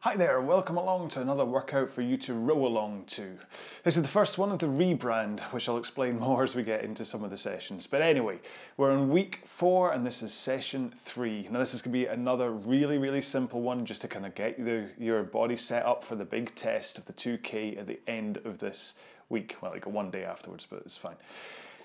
Hi there, welcome along to another workout for you to row along to. This is the first one of the rebrand, which I'll explain more as we get into some of the sessions. But anyway, we're on week 4 and this is session 3. Now this is going to be another really simple one just to kind of get your body set up for the big test of the 2K at the end of this week. Well, like one day afterwards, but it's fine.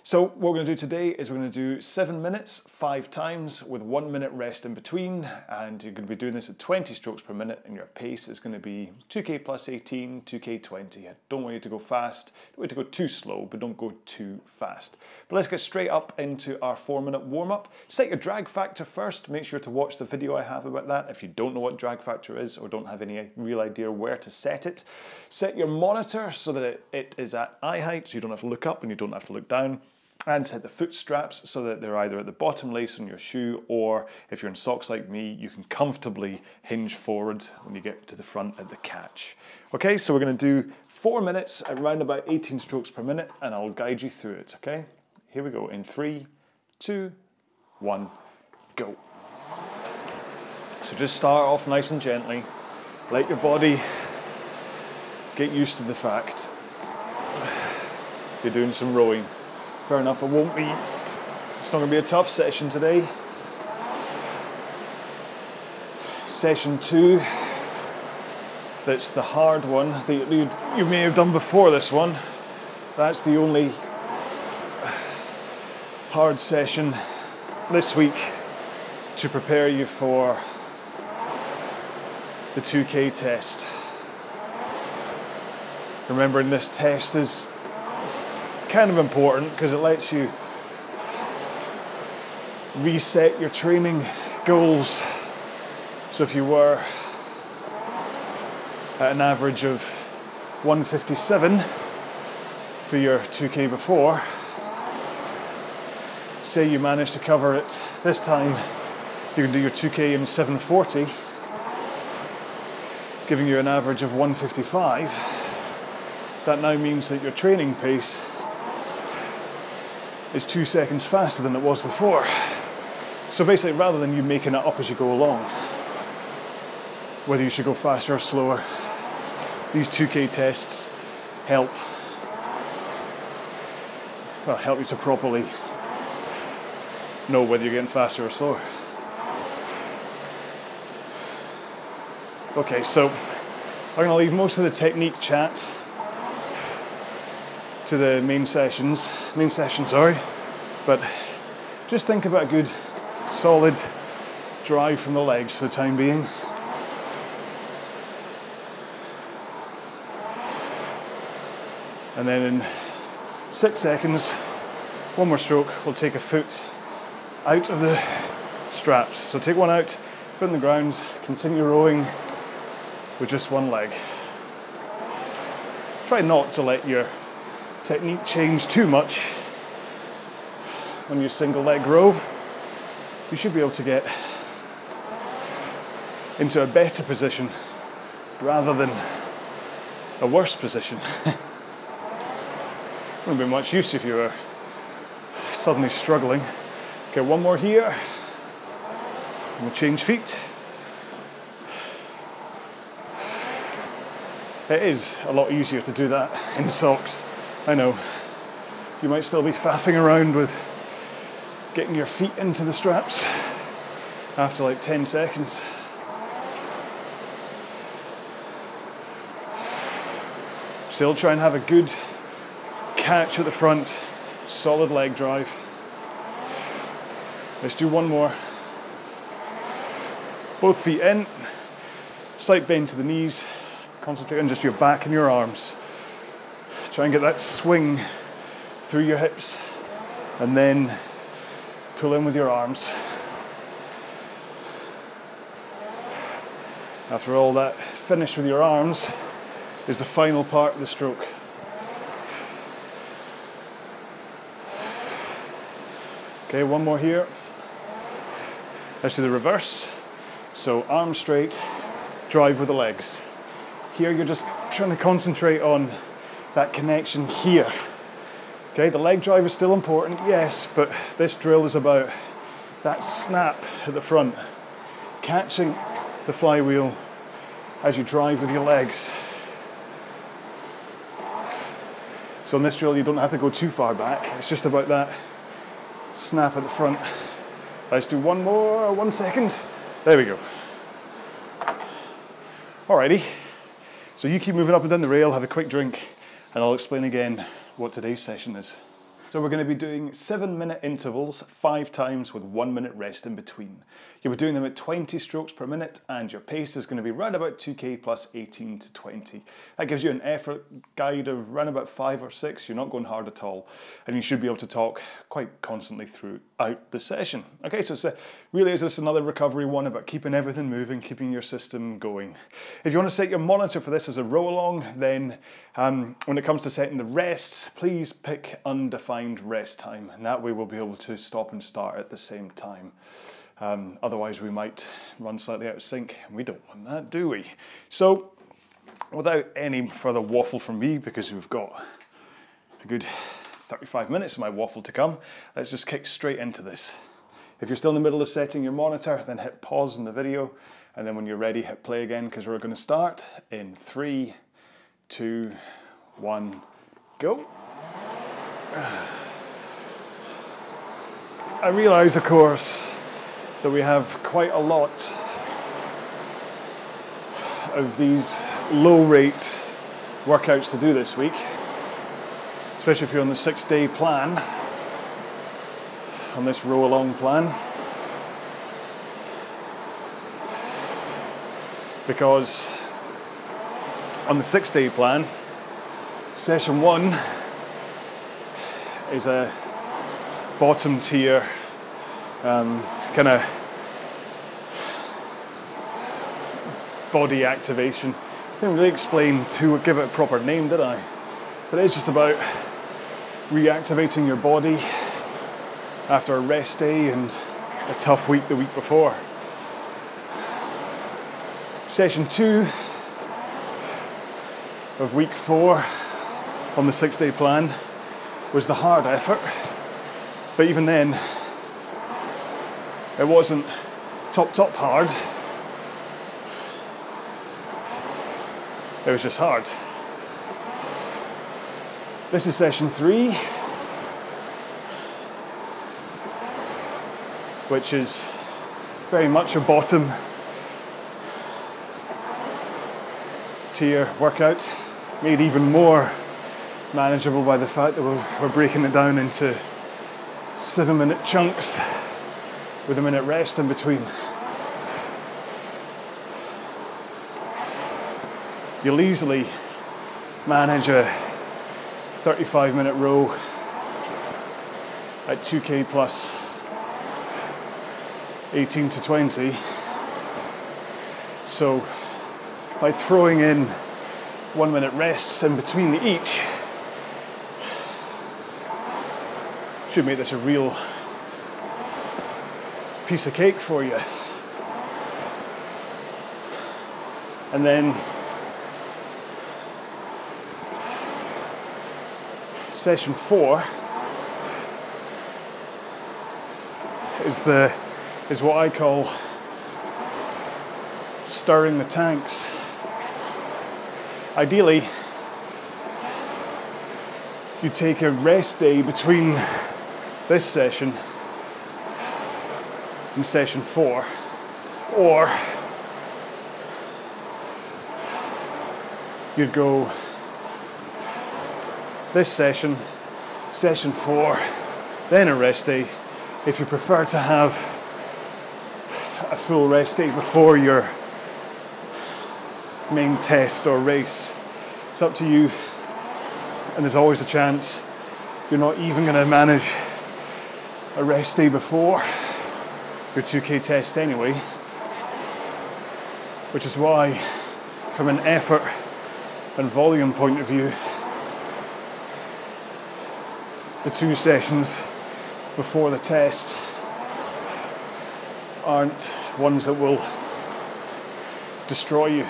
So what we're going to do today is we're going to do 7 minutes, 5 times with 1 minute rest in between, and you're going to be doing this at 20 strokes per minute, and your pace is going to be 2K plus 18, 2K 20. I don't want you to go fast, don't want you to go too slow, but don't go too fast. But let's get straight up into our 4-minute warm-up. Set your drag factor first. Make sure to watch the video I have about that. If you don't know what drag factor is or don't have any real idea where to set it, set your monitor so that it is at eye height, so you don't have to look up and you don't have to look down. And set the foot straps so that they're either at the bottom lace on your shoe, or if you're in socks like me, you can comfortably hinge forward when you get to the front at the catch. Okay, so we're going to do 4 minutes at around about 18 strokes per minute, and I'll guide you through it, okay? Here we go in 3, 2, 1, go. So just start off nice and gently. Let your body get used to the fact you're doing some rowing. Fair enough, it's not going to be a tough session today. Session 2, that's the hard one that you may have done before this one. That's the only hard session this week to prepare you for the 2K test. Remembering this test is kind of important because it lets you reset your training goals. So if you were at an average of 157 for your 2K before, say you managed to cover it this time, you can do your 2K in 740, giving you an average of 155. That now means that your training pace is 2 seconds faster than it was before. So basically, rather than you making it up as you go along, whether you should go faster or slower, these 2K tests help you to properly know whether you're getting faster or slower. Okay, so I'm going to leave most of the technique chat to the main session, but just think about a good solid drive from the legs for the time being. And then in 6 seconds, one more stroke, we'll take a foot out of the straps. So take one out, foot in the ground, continue rowing with just one leg. Try not to let your technique change too much when you single leg row. You should be able to get into a better position rather than a worse position. Wouldn't be much use if you were suddenly struggling. Okay, one more here. We'll change feet. It is a lot easier to do that in socks. I know. You might still be faffing around with getting your feet into the straps after like 10 seconds. Still try and have a good catch at the front, solid leg drive. Let's do one more. Both feet in, slight bend to the knees, concentrate on just your back and your arms. Try and get that swing through your hips and then pull in with your arms. After all that, finish with your arms is the final part of the stroke. Okay, one more here. Let's do the reverse. So arms straight, drive with the legs. Here you're just trying to concentrate on that connection here. Okay, the leg drive is still important, yes, but this drill is about that snap at the front, catching the flywheel as you drive with your legs. So on this drill, you don't have to go too far back. It's just about that snap at the front. Let's do one more, 1 second. There we go. Alrighty, so you keep moving up and down the rail, have a quick drink, and I'll explain again what today's session is. So we're going to be doing 7-minute intervals 5 times with 1 minute rest in between. You'll be doing them at 20 strokes per minute, and your pace is going to be round about 2k plus 18 to 20. That gives you an effort guide of round about 5 or 6. You're not going hard at all, and you should be able to talk quite constantly throughout the session. Okay, so it's really is just another recovery one about keeping everything moving, keeping your system going. If you want to set your monitor for this as a RowAlong, then when it comes to setting the rests, please pick undefined rest time, and that way we'll be able to stop and start at the same time. Otherwise we might run slightly out of sync, and we don't want that, do we? So without any further waffle from me, because we've got a good 35 minutes of my waffle to come, let's just kick straight into this. If you're still in the middle of setting your monitor, then hit pause in the video, and then when you're ready, hit play again, because we're going to start in 3, 2, 1, go. I realise, of course, that we have quite a lot of these low-rate workouts to do this week, especially if you're on the 6-day plan, on this RowAlong plan, because on the 6-day plan, session 1 is a bottom tier kind of body activation. I didn't really explain to give it a proper name, did I? But it's just about reactivating your body after a rest day and a tough week the week before. Session 2 of week 4 on the 6-day plan was the hard effort, but even then it wasn't top hard, it was just hard. This is session 3, which is very much a bottom tier workout, made even more manageable by the fact that we're breaking it down into 7-minute chunks with a minute rest in between. You'll easily manage a 35-minute row at 2k plus 18 to 20. So by throwing in 1 minute rests in between each, should make this a real piece of cake for you. And then session 4 is what I call stirring the tanks. Ideally, you take a rest day between this session and session 4, or you'd go this session, session 4, then a rest day, if you prefer to have a full rest day before your main test or race. It's up to you, and there's always a chance you're not even going to manage a rest day before your 2k test anyway, which is why, from an effort and volume point of view, the 2 sessions before the test aren't ones that will destroy you.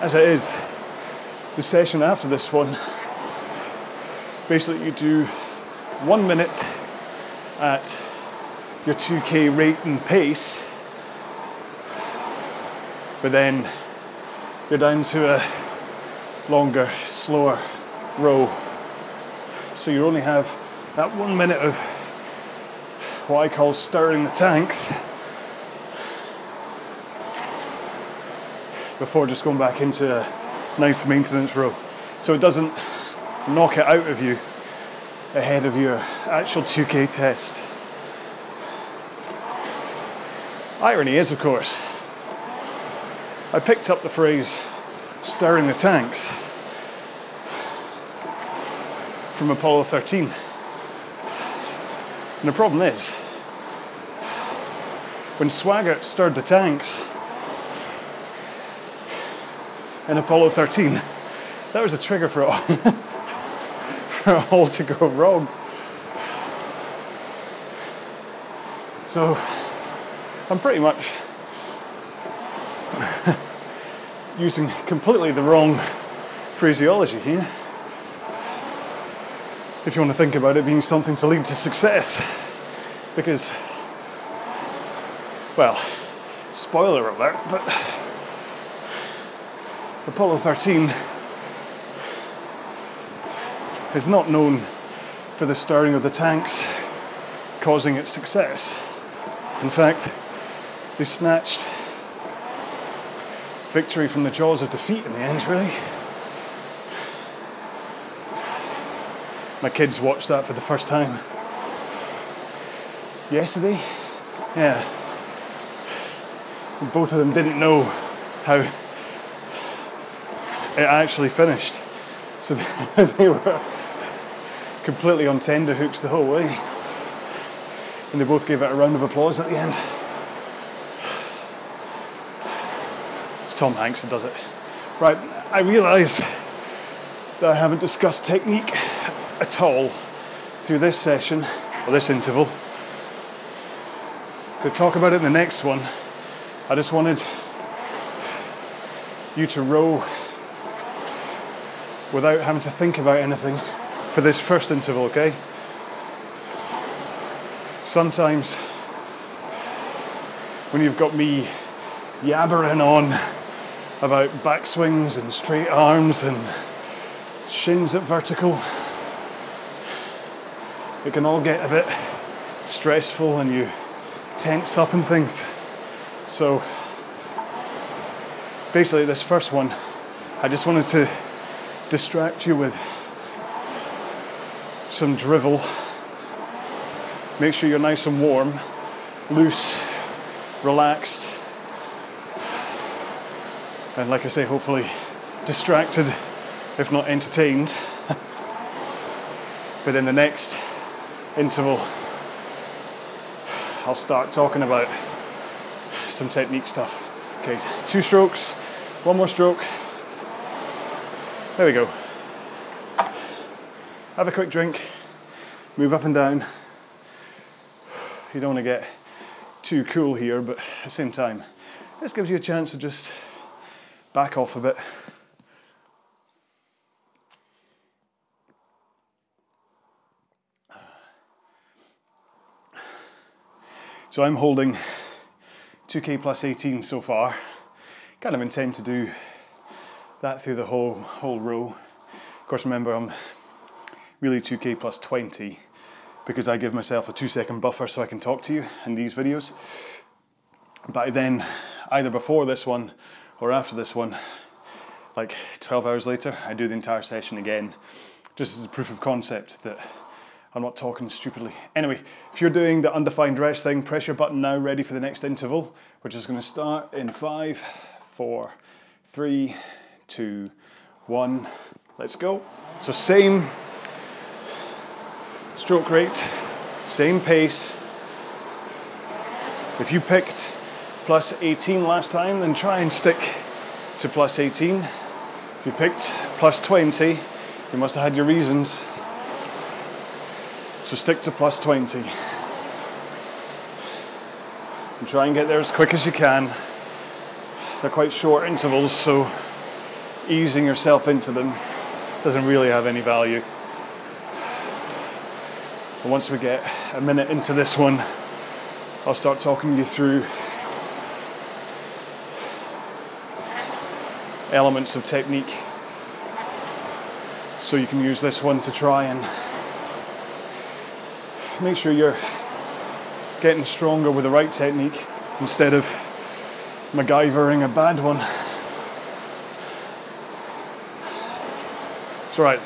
As it is, the session after this one, basically you do 1 minute at your 2k rate and pace, but then you're down to a longer, slower row. So you only have that 1 minute of what I call stirring the tanks before just going back into a nice maintenance row. So it doesn't knock it out of you ahead of your actual 2K test. Irony is, of course, I picked up the phrase stirring the tanks from Apollo 13. And the problem is, when Swaggart stirred the tanks in Apollo 13, that was a trigger for it all, for it all to go wrong. So I'm pretty much using completely the wrong phraseology here, if you want to think about it being something to lead to success. Because, well, spoiler alert, but Apollo 13 is not known for the stirring of the tanks causing its success. In fact, they snatched victory from the jaws of defeat in the end, really. My kids watched that for the first time yesterday. Yeah. And both of them didn't know how it actually finished. So they were completely on tenterhooks the whole way. And they both gave it a round of applause at the end. It's Tom Hanks that does it. Right, I realise that I haven't discussed technique at all through this session, or this interval. Could talk about it in the next one. I just wanted you to row without having to think about anything for this first interval, okay? Sometimes when you've got me yabbering on about backswings and straight arms and shins at vertical, it can all get a bit stressful and you tense up and things. So basically this first one, I just wanted to distract you with some drivel. Make sure you're nice and warm, loose, relaxed, and like I say, hopefully distracted, if not entertained. But in the next interval, I'll start talking about some technique stuff. Okay, 2 strokes, 1 more stroke. There we go. Have a quick drink, move up and down. You don't want to get too cool here, but at the same time, this gives you a chance to just back off a bit. So I'm holding 2K plus 18 so far. Kind of intend to do that through the whole row. Of course, remember I'm really 2K plus 20 because I give myself a 2-second buffer so I can talk to you in these videos. But then, either before this one or after this one, like 12 hours later, I do the entire session again, just as a proof of concept that I'm not talking stupidly. Anyway, if you're doing the undefined rest thing, press your button now, ready for the next interval, which is going to start in 5, 4, 3, 2, 1. Let's go. So same stroke rate, same pace. If you picked plus 18 last time, then try and stick to plus 18. If you picked plus 20, you must have had your reasons. So stick to plus 20. And try and get there as quick as you can. They're quite short intervals, so easing yourself into them doesn't really have any value. And once we get a minute into this one, I'll start talking you through elements of technique. So you can use this one to try and make sure you're getting stronger with the right technique instead of MacGyvering a bad one. So right,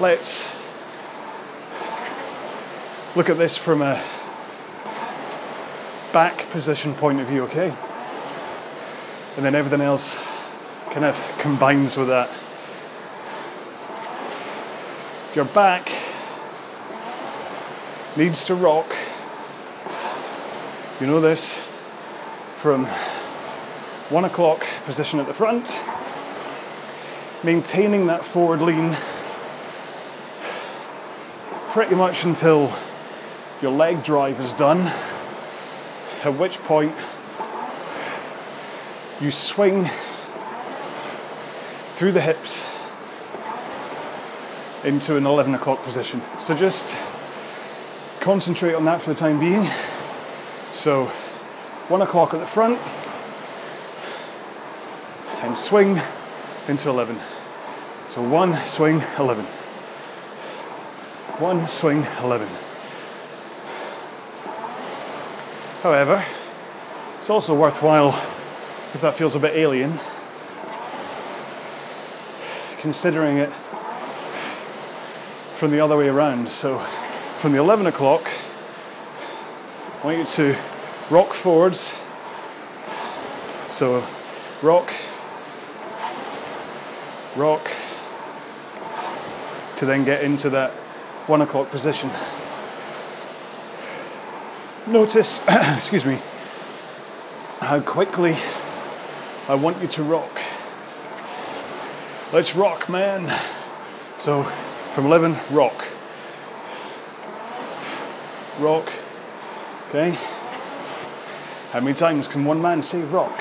let's look at this from a back position point of view, okay? And then everything else kind of combines with that. Your back needs to rock, you know this, from 1 o'clock position at the front, maintaining that forward lean pretty much until your leg drive is done, at which point you swing through the hips into an 11 o'clock position. So just concentrate on that for the time being. So 1 o'clock at the front and swing into 11. So 1 swing 11. 1 swing 11. However, it's also worthwhile, if that feels a bit alien, considering it from the other way around. So from the 11 o'clock, I want you to rock forwards. So rock, rock, to then get into that 1 o'clock position. Notice, excuse me, how quickly I want you to rock. Let's rock, man. So from 11, rock. Rock. Okay. How many times can one man say rock?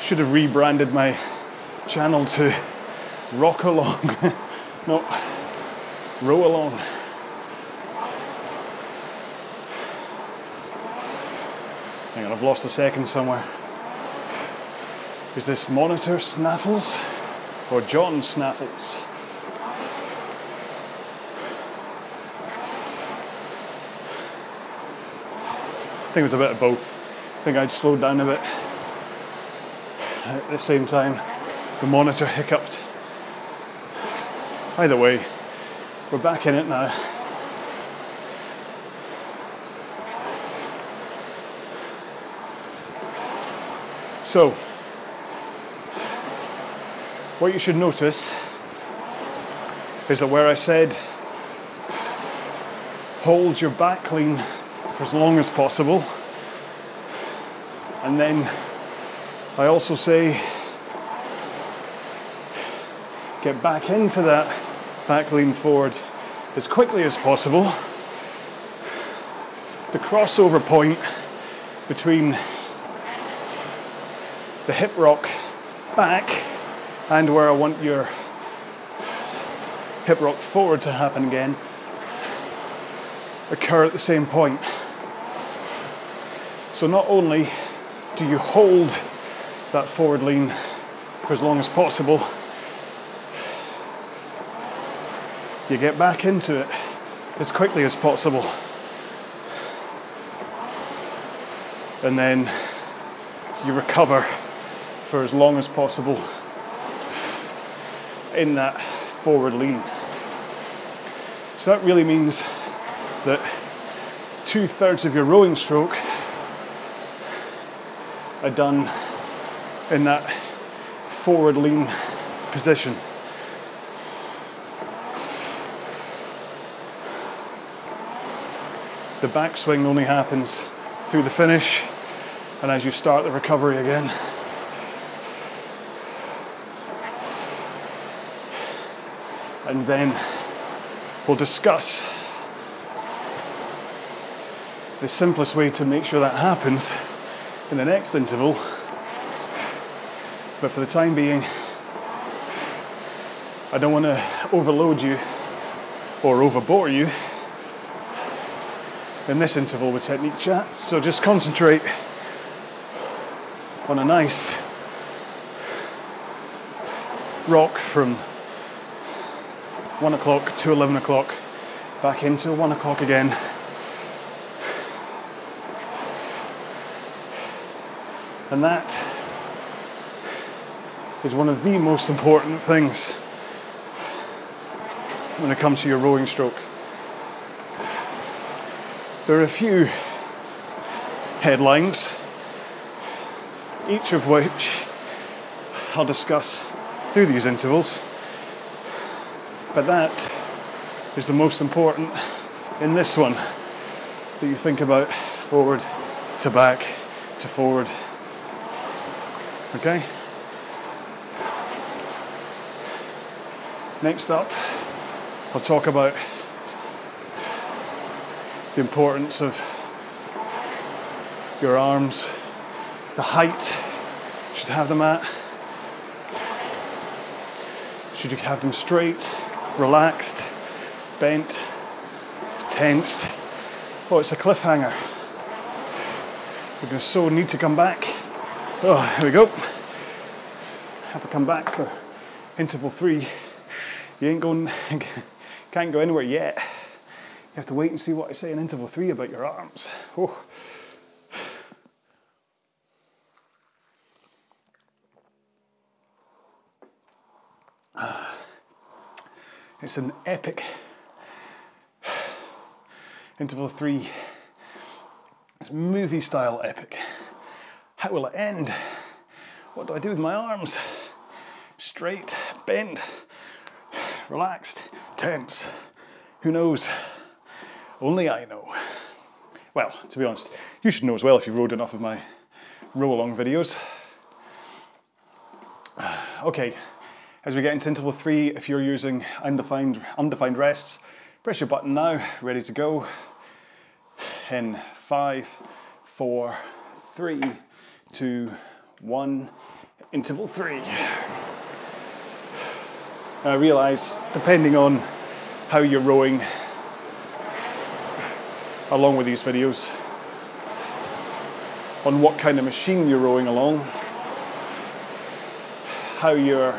Should have rebranded my channel to RowAlong, not RowAlong. Hang on, I've lost a second somewhere. Is this Monitor Snaffles or John Snaffles? I think it was a bit of both. I think I'd slowed down a bit. At the same time, the monitor hiccuped. Either way, we're back in it now. So, what you should notice is that where I said hold your back lean for as long as possible, and then I also say get back into that back lean forward as quickly as possible. The crossover point between the hip rock back and where I want your hip rock forward to happen again occur at the same point. So not only do you hold that forward lean for as long as possible, you get back into it as quickly as possible. And then you recover for as long as possible in that forward lean. So that really means that 2/3 of your rowing stroke are done in that forward lean position. The backswing only happens through the finish and as you start the recovery again. And then we'll discuss the simplest way to make sure that happens in the next interval. But for the time being, I don't want to overload you or overbore you in this interval with technique chat. So just concentrate on a nice rock from 1 o'clock to 11 o'clock, back into 1 o'clock again. And that is one of the most important things when it comes to your rowing stroke. There are a few headlines, each of which I'll discuss through these intervals, but that is the most important in this one, that you think about forward to back to forward. Okay? Next up, I'll talk about the importance of your arms, the height you should have them at. Should you have them straight, relaxed, bent, tensed? Oh, it's a cliffhanger. We're going to so need to come back. Oh, here we go. Have to come back for interval 3. You ain't going, can't go anywhere yet. You have to wait and see what I say in interval 3 about your arms. Oh. It's an epic interval 3. It's movie style epic. How will it end? What do I do with my arms? Straight, bent, relaxed, tense. Who knows? Only I know. Well, to be honest, you should know as well if you've rowed enough of my row-along videos. Okay, as we get into interval 3, if you're using undefined rests, press your button now, ready to go. In 5, 4, 3, 2, 1, interval 3. Now realise, depending on how you're rowing along with these videos, on what kind of machine you're rowing along, how you're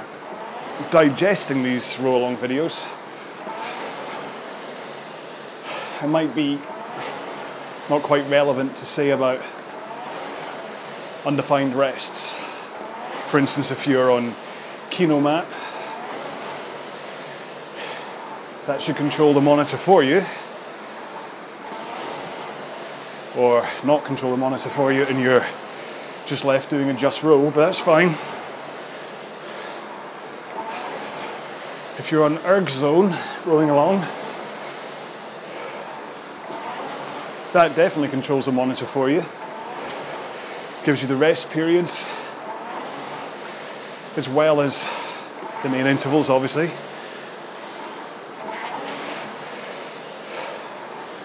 digesting these row-along videos, it might be not quite relevant to say about undefined rests. For instance, if you're on Kino map, that should control the monitor for you, or not control the monitor for you and you're just left doing a just row, but that's fine. If you're on erg zone, rowing along, that definitely controls the monitor for you. Gives you the rest periods, as well as the main intervals, obviously.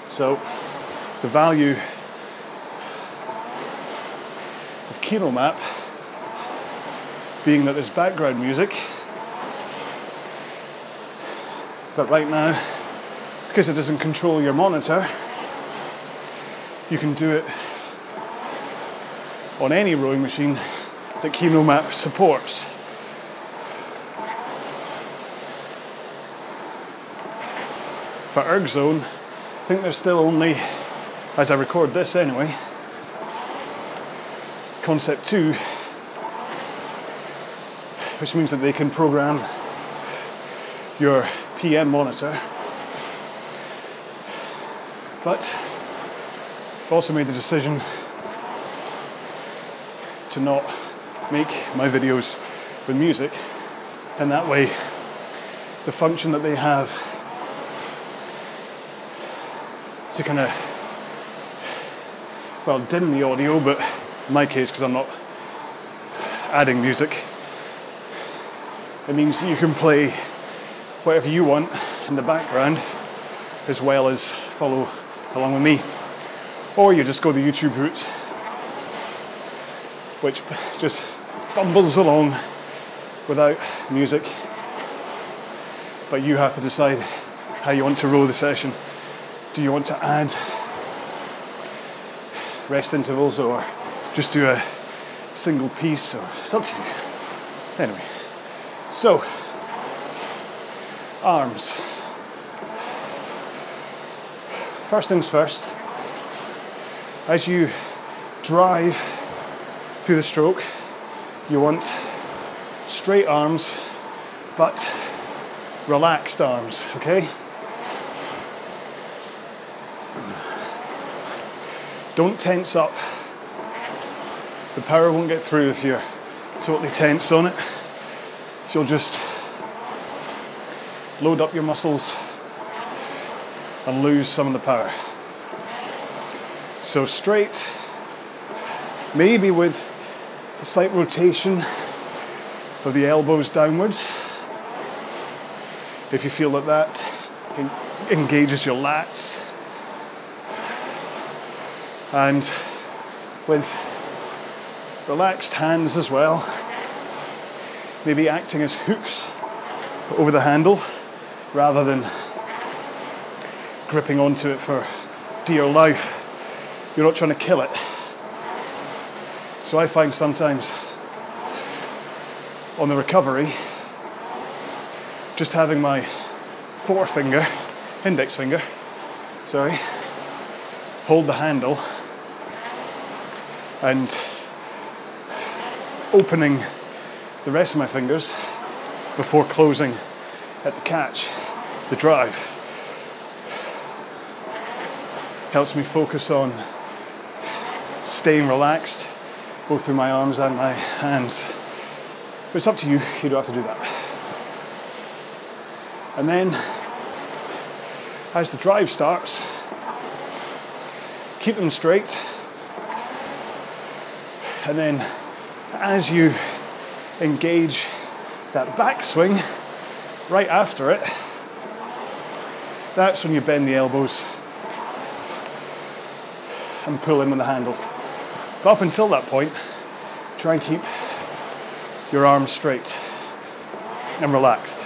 So, the value of Kino map being that there's background music, but right now, because it doesn't control your monitor, you can do it on any rowing machine that Kino map supports. For erg zone, I think there's still only, as I record this anyway, concept 2, which means that they can program your PM monitor, but I've also made the decision to not make my videos with music, and that way the function that they have to kind of, well, dim the audio, but in my case, because I'm not adding music, it means that you can play whatever you want in the background as well as follow along with me. Or you just go the YouTube route, which just bumbles along without music, but you have to decide how you want to row the session. Do you want to add rest intervals or just do a single piece, or it's up to you. Anyway, so arms. First things first, as you drive through the stroke, you want straight arms but relaxed arms, okay? Don't tense up. The power won't get through if you're totally tense on it. You'll just load up your muscles and lose some of the power. So straight, maybe with a slight rotation of the elbows downwards, if you feel that that engages your lats. And with relaxed hands as well, maybe acting as hooks over the handle rather than gripping onto it for dear life. You're not trying to kill it. So I find sometimes on the recovery, just having my index finger, hold the handle and opening the rest of my fingers before closing at the catch, the drive, helps me focus on staying relaxed both through my arms and my hands. But it's up to you, you don't have to do that. And then as the drive starts, keep them straight, and then as you engage that backswing right after it, that's when you bend the elbows and pull in with the handle. But up until that point, try and keep your arms straight and relaxed.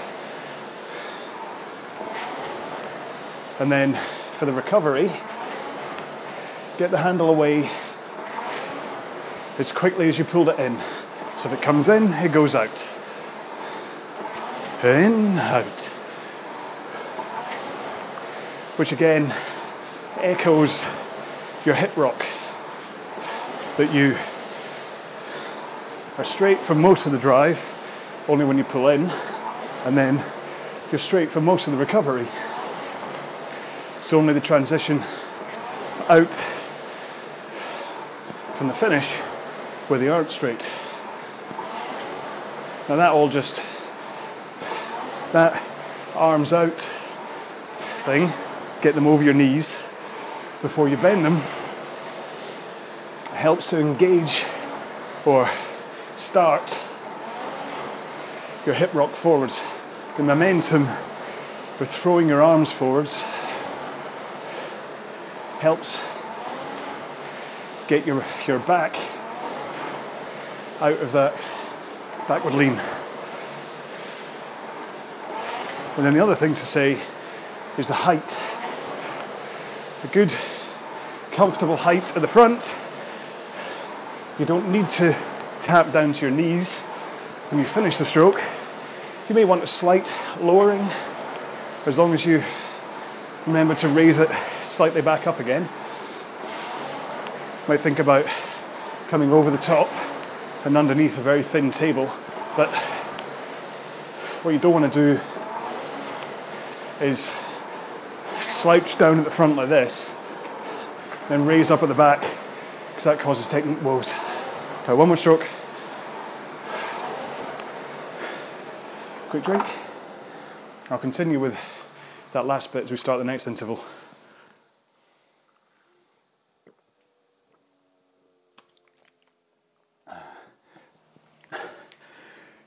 And then for the recovery, get the handle away as quickly as you pulled it in. So if it comes in, it goes out. In, out. Which again echoes your hip rock, that you are straight for most of the drive, only when you pull in, and then you're straight for most of the recovery. It's only the transition out from the finish where they aren't straight. Now that arms out thing, get them over your knees before you bend them, helps to engage or start your hip rock forwards. The momentum with throwing your arms forwards helps get your back out of that backward lean. And then the other thing to say is the height. A good, comfortable height at the front. You don't need to tap down to your knees when you finish the stroke. You may want a slight lowering, as long as you remember to raise it slightly back up again. Might think about coming over the top and underneath a very thin table, but what you don't want to do is slouch down at the front like this, then raise up at the back, because that causes technique woes. Okay, one more stroke. Quick drink. I'll continue with that last bit as we start the next interval.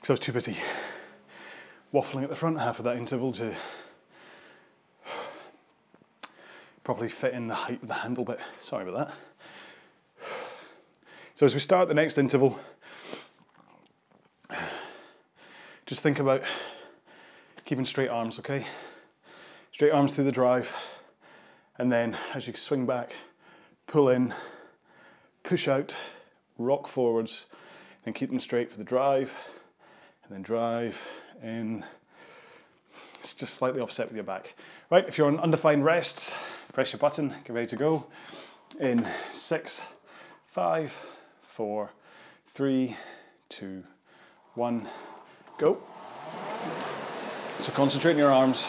Because I was too busy waffling at the front half of that interval to properly fit in the height of the handle bit. Sorry about that. So as we start the next interval, just think about keeping straight arms, okay? Straight arms through the drive, and then as you swing back, pull in push out, rock forwards, and keep them straight for the drive, and then drive in. It's just slightly offset with your back. Right, if you're on undefined rests, press your button, get ready to go. In 6, 5, 4, 3, 2, 1, go. So concentrate on your arms.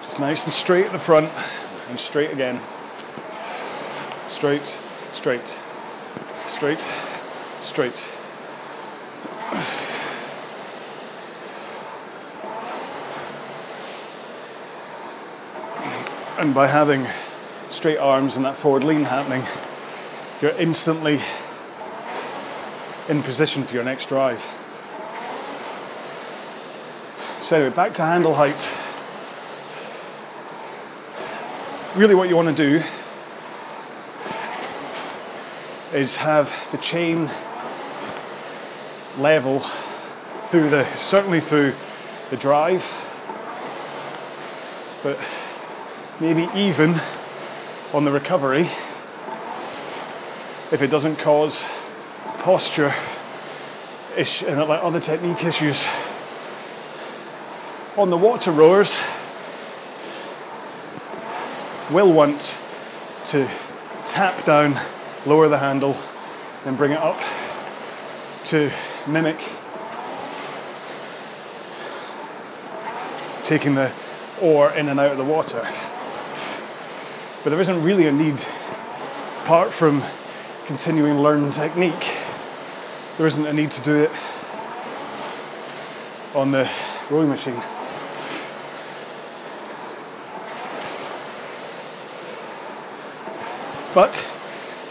Just nice and straight at the front, and straight again. Straight, straight, straight, straight. And by having straight arms and that forward lean happening, you're instantly in position for your next drive. So anyway, back to handle height. Really what you want to do is have the chain level through certainly through the drive, but maybe even on the recovery if it doesn't cause posture issue and like other technique issues. On the water rowers, will want to tap down, lower the handle, then bring it up to mimic taking the oar in and out of the water. But there isn't really a need, apart from continuing to learn technique, there isn't a need to do it on the rowing machine. But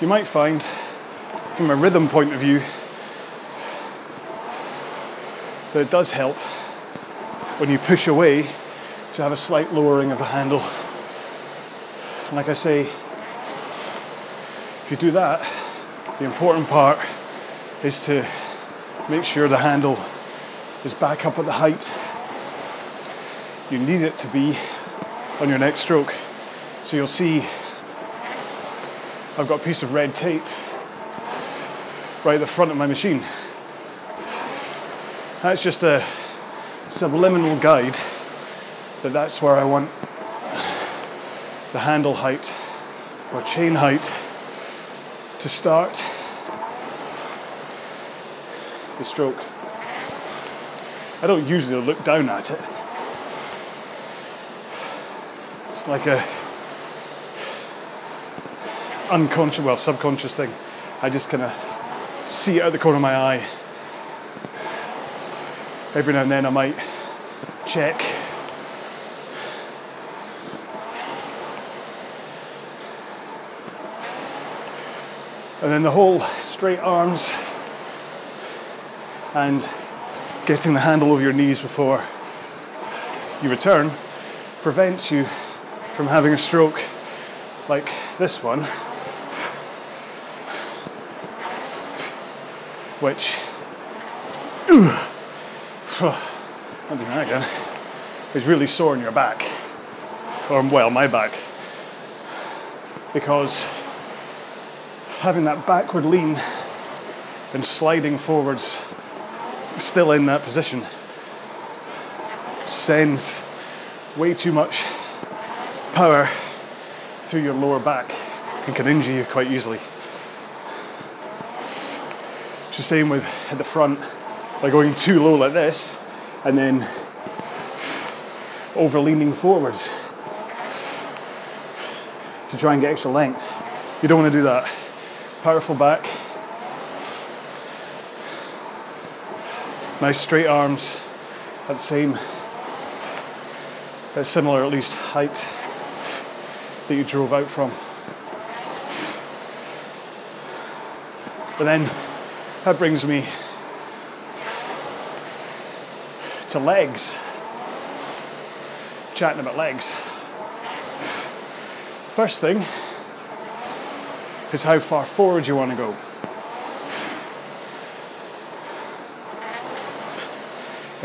you might find, from a rhythm point of view, that it does help when you push away to have a slight lowering of the handle. And like I say, if you do that, the important part is to make sure the handle is back up at the height you need it to be on your next stroke. So you'll see I've got a piece of red tape right at the front of my machine. That's just a subliminal guide that that's where I want the handle height or chain height to start the stroke. I don't usually look down at it. It's like a unconscious, well, subconscious thing. I just kind of see it out the corner of my eye. Every now and then I might check. And then the whole straight arms and getting the handle over your knees before you return prevents you from having a stroke like this one, which, not doing that again, is really sore in your back, or well, my back, because having that backward lean and sliding forwards still in that position sends way too much power through your lower back and can injure you quite easily. It's the same with at the front, by going too low like this and then over leaning forwards to try and get extra length. You don't want to do that. Powerful back, nice straight arms at the same, at similar at least height that you drove out from. But then that brings me to legs, chatting about legs. First thing is how far forward you want to go.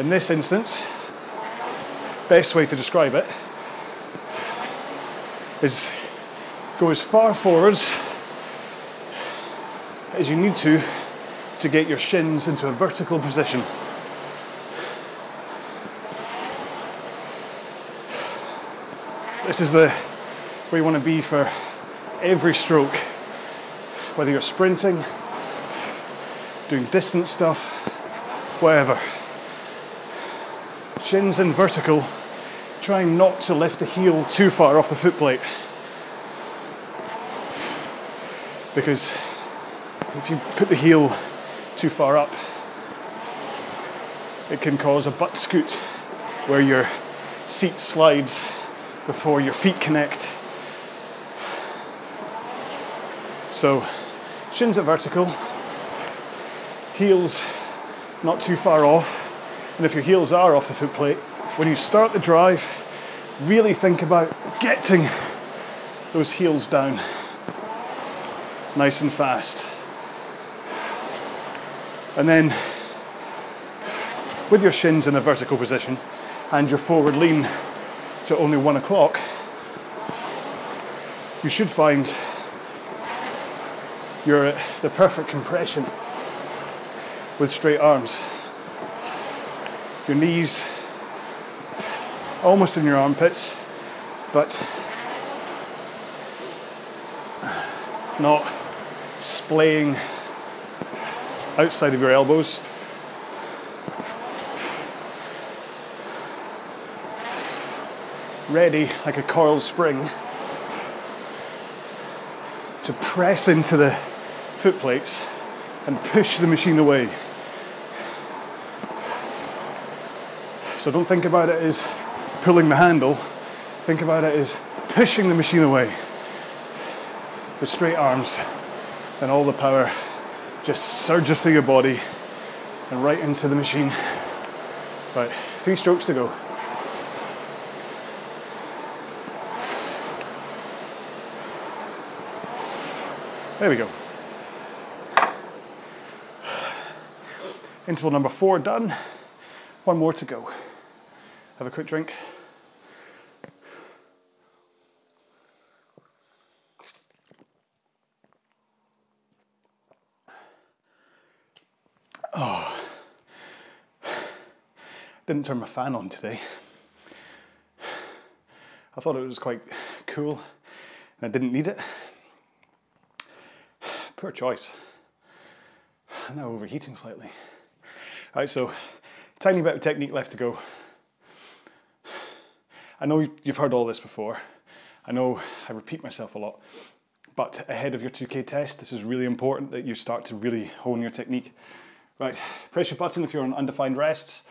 In this instance, best way to describe it is go as far forwards as you need to get your shins into a vertical position. This is the where you want to be for every stroke, whether you're sprinting, doing distance stuff, whatever. Shins in vertical, trying not to lift the heel too far off the foot plate. Because if you put the heel too far up, it can cause a butt scoot where your seat slides before your feet connect. So, shins at vertical, heels not too far off, and if your heels are off the foot plate, when you start the drive, really think about getting those heels down nice and fast. And then, with your shins in a vertical position and your forward lean to only 1 o'clock, you should find you're at the perfect compression with straight arms. Your knees almost in your armpits, but not splaying outside of your elbows. Ready like a coiled spring to press into the foot plates and push the machine away. So don't think about it as pulling the handle, think about it as pushing the machine away with straight arms, and all the power just surges through your body and right into the machine. Right, 3 strokes to go. There we go. Interval number 4 done. 1 more to go. Have a quick drink. Oh, didn't turn my fan on today. I thought it was quite cool and I didn't need it. Poor choice. I'm now overheating slightly. Alright, so tiny bit of technique left to go. I know you've heard all this before. I know I repeat myself a lot, but ahead of your 2K test, this is really important that you start to really hone your technique. Right, press your button if you're on undefined rests.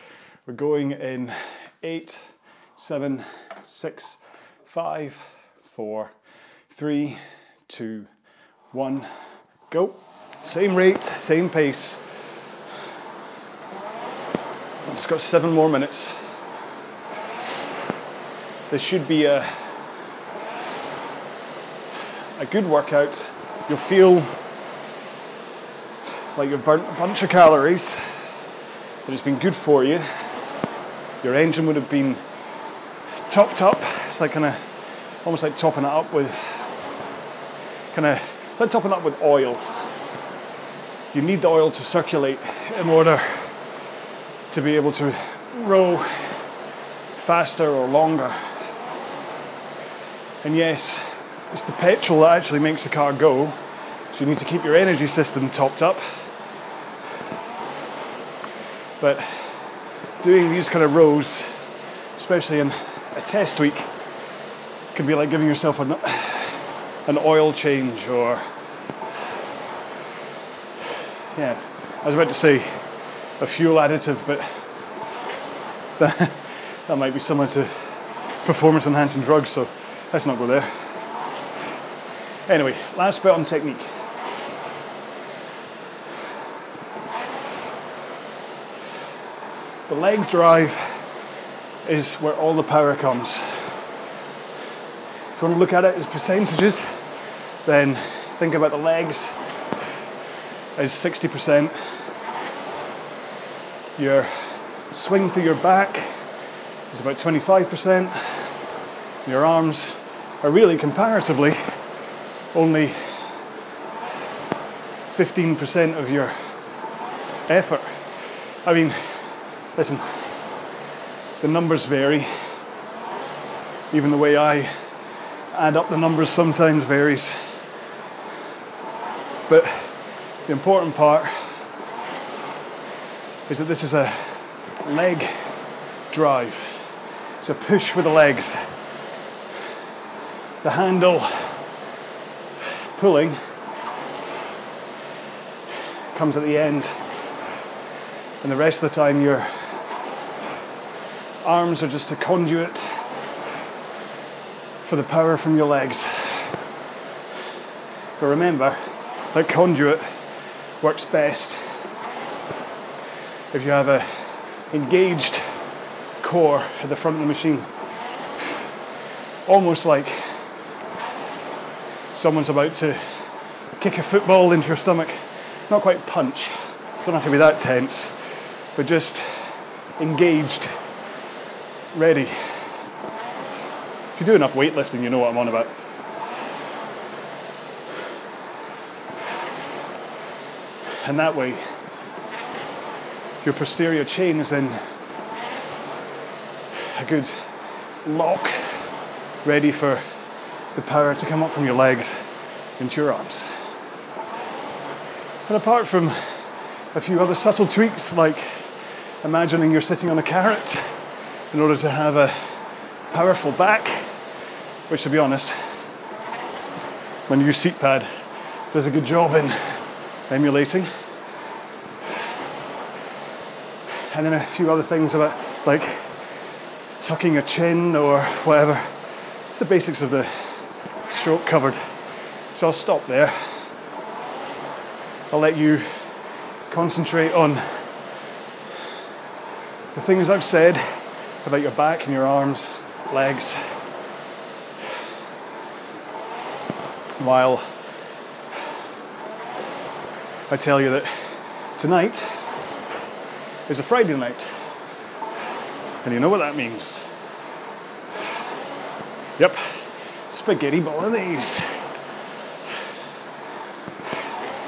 We're going in 8, 7, 6, 5, 4, 3, 2, 1, go. Same rate, same pace. I've just got 7 more minutes. This should be a good workout. You'll feel like you've burnt a bunch of calories, but it's been good for you. Your engine would have been topped up. It's like kind of almost like topping it up with oil. You need the oil to circulate in order to be able to row faster or longer. And yes, it's the petrol that actually makes the car go, so you need to keep your energy system topped up. But doing these kind of rows, especially in a test week, can be like giving yourself an oil change, or yeah, I was about to say a fuel additive, but that might be similar to performance enhancing drugs, so let's not go there. Anyway, last bit on technique. The leg drive is where all the power comes. If you want to look at it as percentages, then think about the legs as 60%. Your swing through your back is about 25%. Your arms are really comparatively only 15% of your effort. I mean, listen, the numbers vary. Even the way I add up the numbers sometimes varies. But the important part is that this is a leg drive. It's a push with the legs. The handle pulling comes at the end, and the rest of the time your arms are just a conduit for the power from your legs. But remember, that conduit works best if you have a engaged core at the front of the machine. Almost like someone's about to kick a football into your stomach. Not quite punch, don't have to be that tense, but just engaged, ready. If you do enough weightlifting, you know what I'm on about. And that way, your posterior chain is in a good lock, ready for the power to come up from your legs into your arms. And apart from a few other subtle tweaks, like imagining you're sitting on a carrot in order to have a powerful back, which, to be honest, my new seat pad does a good job in emulating. And then a few other things about, like, tucking your chin or whatever. It's the basics of the stroke covered. So I'll stop there. I'll let you concentrate on the things I've said about your back and your arms, legs, while I tell you that tonight is a Friday night. And you know what that means? Yep, spaghetti bolognese.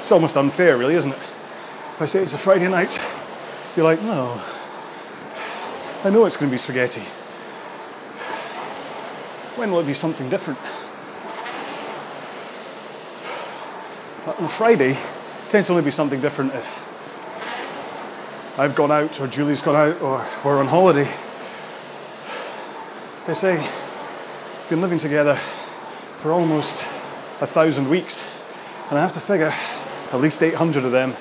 It's almost unfair, really, isn't it? If I say it's a Friday night, you're like, no, I know it's going to be spaghetti. When will it be something different? But on Friday, it tends to only be something different if I've gone out, or Julie's gone out, or we're on holiday. They say we've been living together for almost 1,000 weeks, and I have to figure at least 800 of them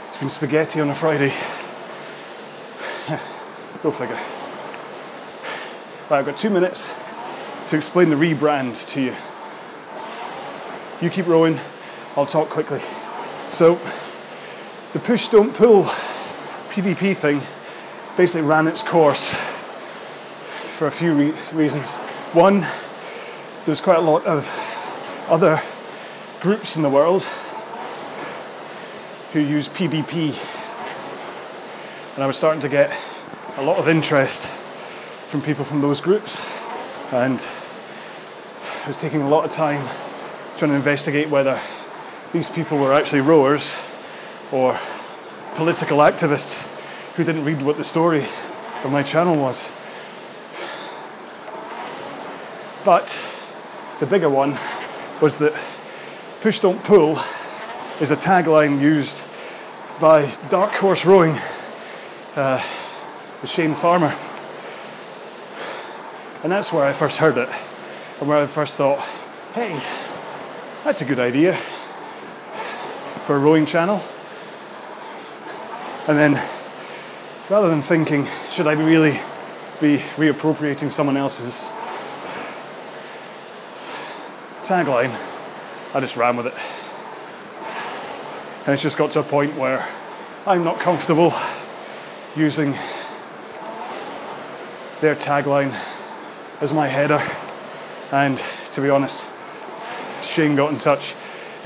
it's been spaghetti on a Friday. Go figure. Right, I've got 2 minutes to explain the rebrand to you. You keep rowing, I'll talk quickly. So, the push don't pull PvP thing basically ran its course for a few reasons. One, there's quite a lot of other groups in the world who use PvP, and I was starting to get a lot of interest from people from those groups, and I was taking a lot of time trying to investigate whether these people were actually rowers or political activists who didn't read what the story of my channel was. But the bigger one was that push don't pull is a tagline used by Dark Horse Rowing, the Shane Farmer. And that's where I first heard it, and where I first thought, hey, that's a good idea for a rowing channel. And then, rather than thinking, should I really be reappropriating someone else's tagline, I just ran with it. And it's just got to a point where I'm not comfortable using their tagline as my header. And to be honest, Shane got in touch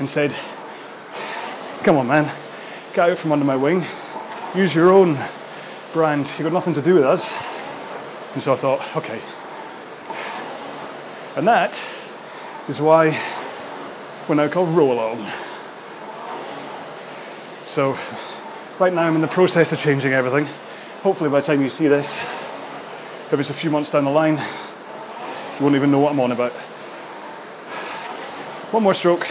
and said, come on man, get out from under my wing, use your own brand, you've got nothing to do with us. And so I thought, okay. And that is why we're now called RowAlong. So right now I'm in the process of changing everything. Hopefully by the time you see this, if it's a few months down the line, you won't even know what I'm on about. One more stroke.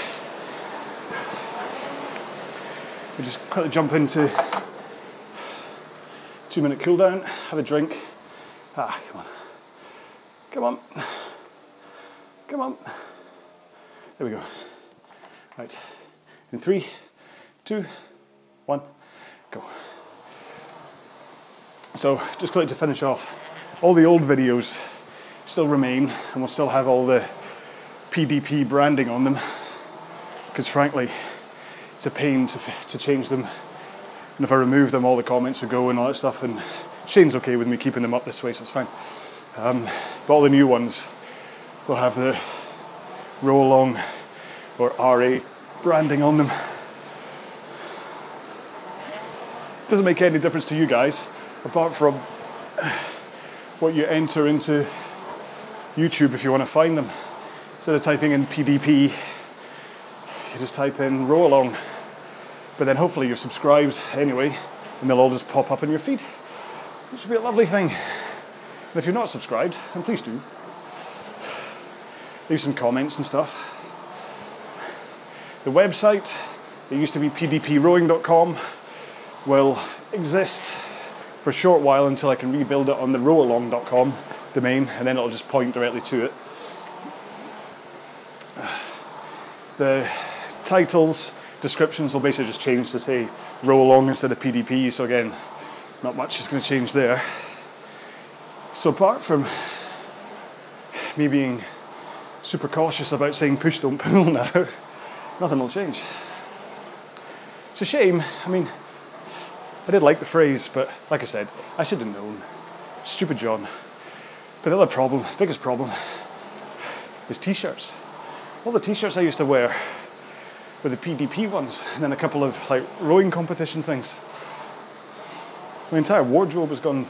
We just quickly jump into 2-minute cooldown, have a drink. Ah, come on. Come on. Come on. There we go. Right. In 3, 2, 1, go. So, just quickly to finish off, all the old videos still remain, and we'll still have all the PDP branding on them, because frankly, it's a pain to change them. And if I remove them, all the comments would go and all that stuff, and Shane's okay with me keeping them up this way, so it's fine. But all the new ones will have the RowAlong or RA branding on them. Doesn't make any difference to you guys, apart from what you enter into YouTube if you want to find them. Instead of typing in PDP, you just type in RowAlong. But then hopefully you're subscribed anyway, and they'll all just pop up in your feed, which would be a lovely thing. And if you're not subscribed, then please do. Leave some comments and stuff. The website, it used to be pdprowing.com, will exist for a short while until I can rebuild it on the rowalong.com domain, and then it'll just point directly to it. The titles, descriptions will basically just change to say RowAlong instead of PDP, so again, not much is going to change there. So apart from me being super cautious about saying push don't pull now, nothing will change. It's a shame. I mean, I did like the phrase, but like I said, I should have known. Stupid John. But the other problem, biggest problem, is t-shirts. All the t-shirts I used to wear were the PDP ones, and then a couple of like rowing competition things. My entire wardrobe has gone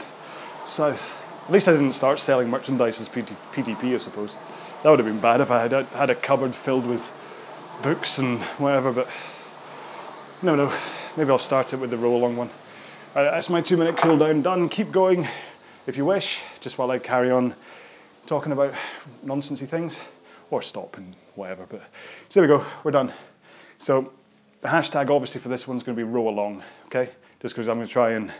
south. At least I didn't start selling merchandise as PDP, I suppose. That would have been bad if I had a cupboard filled with books and whatever, but no, maybe I'll start it with the RowAlong one. Alright, that's my 2-minute cooldown done. Keep going if you wish, just while I carry on talking about nonsensy things, or stop and whatever, but so there we go, we're done. So the hashtag obviously for this one's going to be RowAlong, okay? Just because I'm going to try and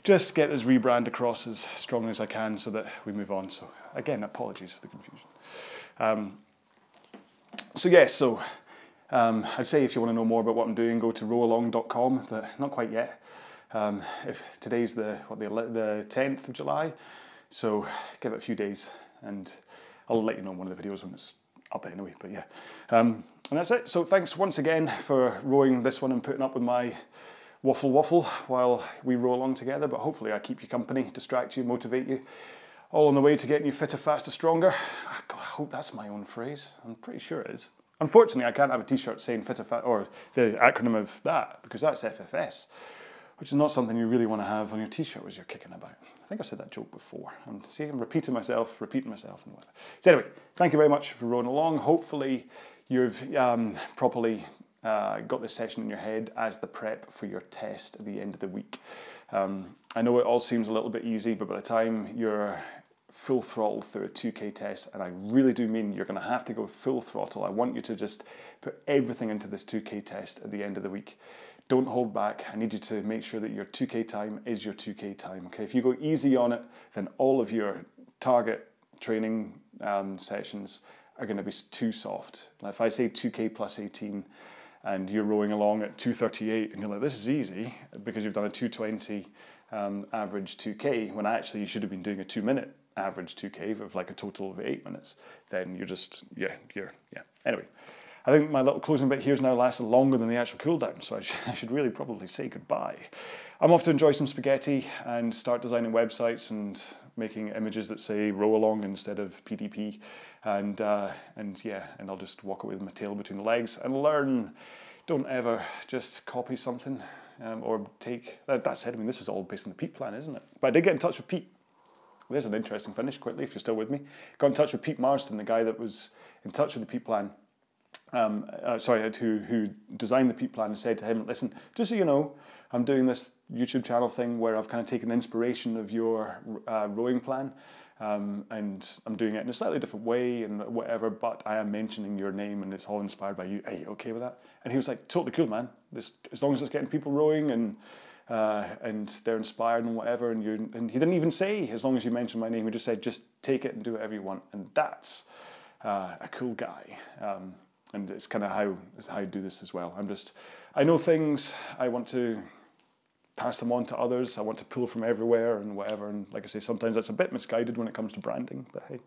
just get this rebrand across as strongly as I can so that we move on. So again, apologies for the confusion. I'd say if you want to know more about what I'm doing, go to rowalong.com, but not quite yet. If today's the 10th of July, so give it a few days and I'll let you know in one of the videos when it's up anyway, but yeah. And that's it. So thanks once again for rowing this one and putting up with my waffle while we row along together, but hopefully I keep you company, distract you, motivate you, all on the way to getting you fitter, faster, stronger. God, I hope that's my own phrase. I'm pretty sure it is. Unfortunately, I can't have a t-shirt saying fitter, fat, or the acronym of that, because that's FFS, which is not something you really want to have on your t-shirt as you're kicking about. I think I've said that joke before. And see, I'm repeating myself and whatever. So anyway, thank you very much for rowing along. Hopefully you've properly got this session in your head as the prep for your test at the end of the week. I know it all seems a little bit easy, but by the time you're full throttle through a 2K test, and I really do mean you're going to have to go full throttle. I want you to just put everything into this 2K test at the end of the week. Don't hold back. I need you to make sure that your 2K time is your 2K time. Okay, if you go easy on it, then all of your target training sessions are going to be too soft. Now, if I say 2K plus 18 and you're rowing along at 2:38 and you're like, this is easy because you've done a 2:20 average 2K, when actually you should have been doing a 2-minute average 2K of like a total of 8 minutes, then you're just, yeah. Anyway, I think my little closing bit here has now lasted longer than the actual cooldown, so I should really probably say goodbye. I'm off to enjoy some spaghetti and start designing websites and making images that say RowAlong instead of PDP, and I'll just walk away with my tail between the legs and learn. Don't ever just copy something or take, that said, I mean, this is all based on the Pete plan, isn't it? But I did get in touch with Pete there's an interesting finish quickly if you're still with me. Got in touch with Pete Marston, the guy that was in touch with the Peat Plan, who designed the Peat Plan, and said to him, listen, just so you know, I'm doing this YouTube channel thing where I've kind of taken inspiration of your rowing plan, and I'm doing it in a slightly different way and whatever, but I am mentioning your name and it's all inspired by you. Are you okay with that? And he was like, totally cool, man. As long as it's getting people rowing and they're inspired and whatever, and he didn't even say, as long as you mention my name, he just said, just take it and do whatever you want. And that's a cool guy. And it's kind of how I do this as well. I know things, I want to pass them on to others, I want to pull from everywhere and whatever, and like I say, sometimes that's a bit misguided when it comes to branding, but hey,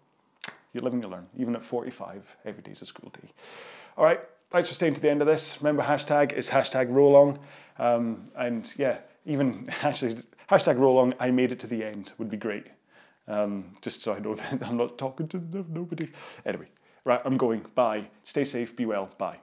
you live and you learn. Even at 45, every day's a school day. All right, thanks for staying to the end of this. Remember, hashtag is hashtag RowAlong, and yeah, even actually, hashtag RowAlong, I made it to the end would be great, just so I know that I'm not talking to nobody. Anyway, right, I'm going, bye. Stay safe, be well, bye.